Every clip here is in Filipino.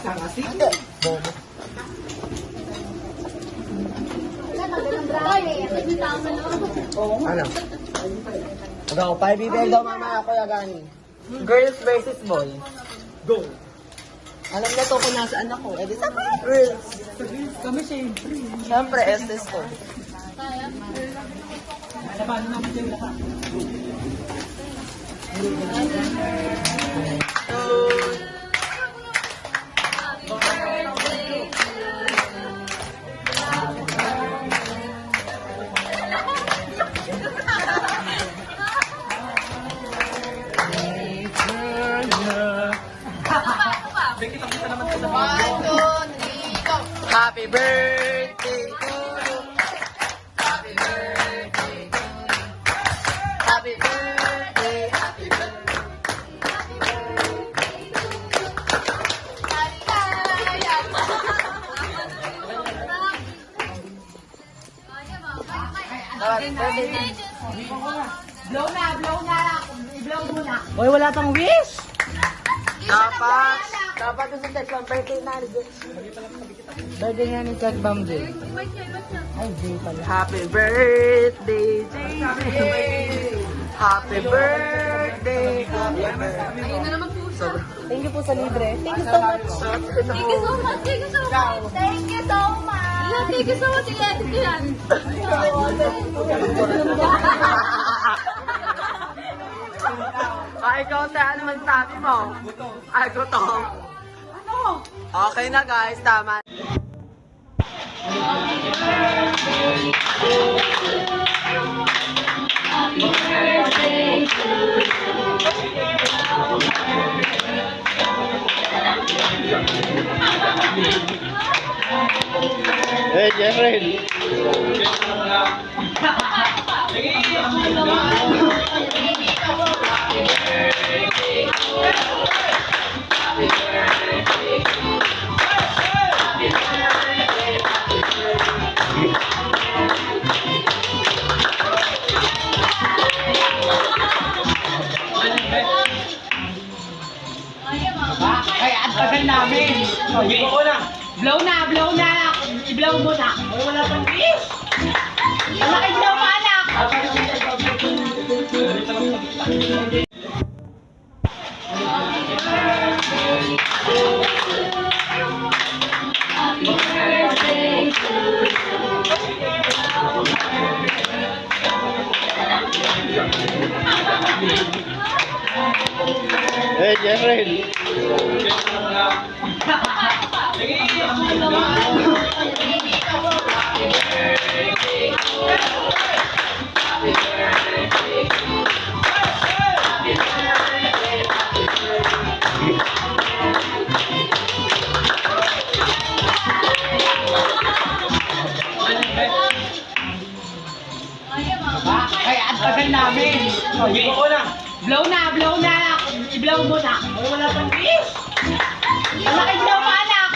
Hindi. Bobo. Ano? Go, 5 daw mamaya, Kuya Gani. Girls versus boys. Go! Alam na to kung nasaan ako. Eh, di sa girls. Kami siyempre. Siyempre, SS ko. Labanan namin sa'yo lahat. Happy birthday to you. Happy birthday to you. Happy birthday. Happy birthday. Blow na! I-blow mo na. Hoy, wala pang wish! Dapat yung sa text birthday na. Birthday nga ni Chat Bam J. Ay, J pala. Happy birthday, JJ. Happy birthday. Happy birthday. Ayun na naman po siya. Thank you po sa libre. Thank you so much. Thank you so much. Thank you so much. Thank you so much. Yeah, thank you so much. I-edit ko yan. Ay, ikaw sa ano magsabi mo? Ay, gutom. Ano? Okay na guys, tama. Hey, Jeffrey. Ay, ang tagal namin! Blow na! I-blow mo na! Hoy, wala pang wish! Wala kayo blow mo, anak! Hey, Jeffrey. Ay, ang tagal namin! Blow na! I-blow mo na! Hoy, wala pang wish! Wala kayo blow mo, anak!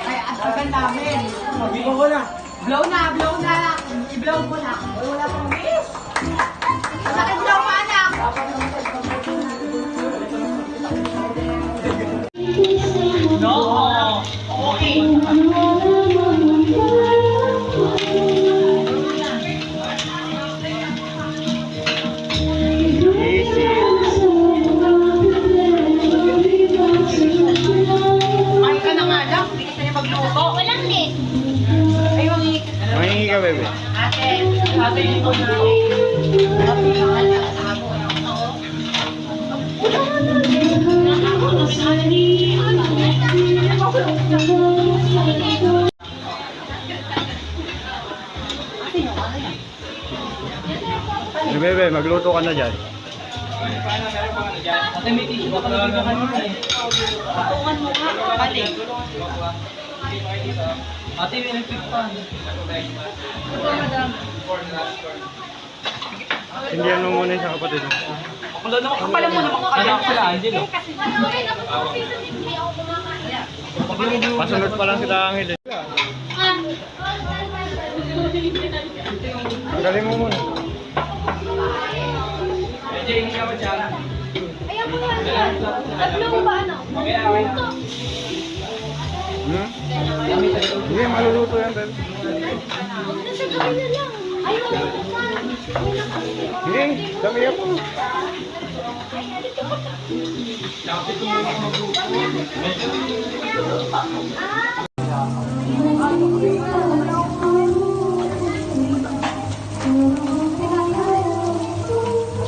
Ay, ang tagal namin! Blow na! I-blow mo na! Hoy, wala pang wish! Wala kayo blow mo, anak! No! Okay! Kumain ka na nga lang, hindi ka niya magluto. Walang late. Ay, mangingi. Mangingi ka, bebe. Ate, ikaw na. Si Bebe, magluto ka na dyan. Ate, may tissue ka pala dito kanina eh. Patungan mo nga. Ate. Ate, may nagpik pa. Hindi ano muna yung sa kapatid. Kung daw naman kapala mo naman kakaya sila, Angelo. Pasunod pa lang sila Angel eh. Galing mo muna. Jay, hindi ka ba dyan? Ayan mo nga yan. Tatlong ba ano? Hmm? Hindi, maluluto yan, Bebe. Huwag na siya gawin na lang. Ayaw mo na. Hindi, dami ako.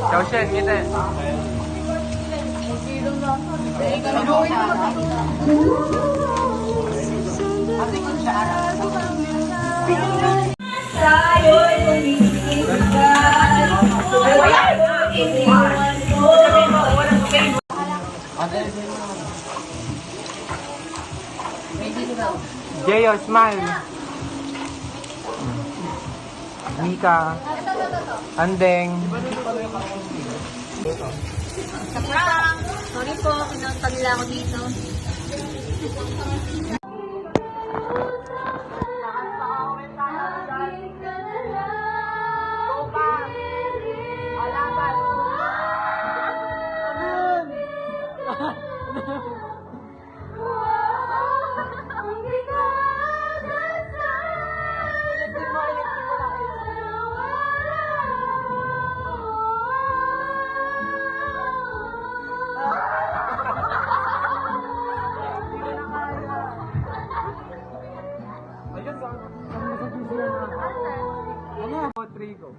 Ciao, Shen, kita eh. Jeyo, smile. Mika. Andeng. Sorry po, kinunta nila ako dito. Rodrigo.